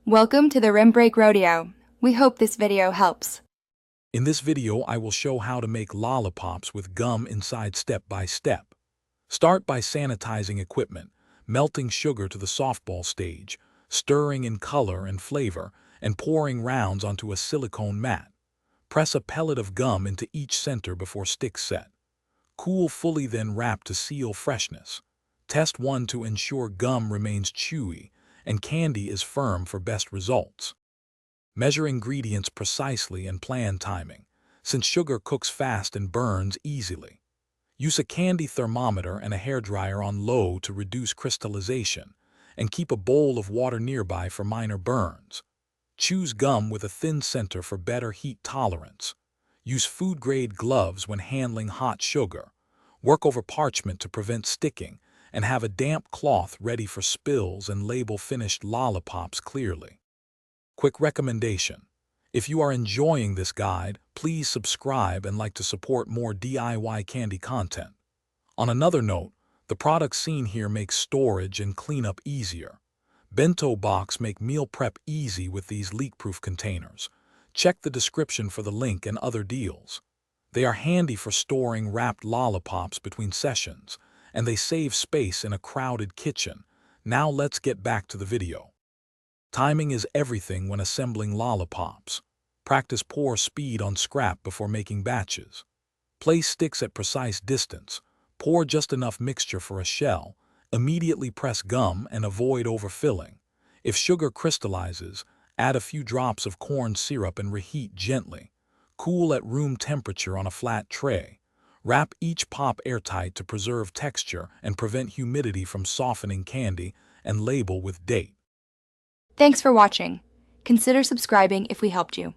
Welcome to the Rim Break Rodeo. We hope this video helps. In this video, I will show how to make lollipops with gum inside step by step. Start by sanitizing equipment, melting sugar to the softball stage, stirring in color and flavor, and pouring rounds onto a silicone mat. Press a pellet of gum into each center before sticks set. Cool fully, then wrap to seal freshness. Test one to ensure gum remains chewy and candy is firm for best results. Measure ingredients precisely and plan timing, since sugar cooks fast and burns easily. Use a candy thermometer and a hairdryer on low to reduce crystallization, and keep a bowl of water nearby for minor burns. Choose gum with a thin center for better heat tolerance. Use food-grade gloves when handling hot sugar. Work over parchment to prevent sticking, and have a damp cloth ready for spills and label finished lollipops clearly. Quick recommendation: if you are enjoying this guide, please subscribe and like to support more DIY candy content. On another note, the products seen here make storage and cleanup easier. Bento box make meal prep easy with these leak-proof containers. Check the description for the link and other deals. They are handy for storing wrapped lollipops between sessions, and they save space in a crowded kitchen. Now let's get back to the video. Timing is everything when assembling lollipops. Practice pour speed on scrap before making batches. Place sticks at precise distance. Pour just enough mixture for a shell. Immediately press gum and avoid overfilling. If sugar crystallizes, add a few drops of corn syrup and reheat gently. Cool at room temperature on a flat tray. Wrap each pop airtight to preserve texture and prevent humidity from softening candy, and label with date. Thanks for watching. Consider subscribing if we helped you.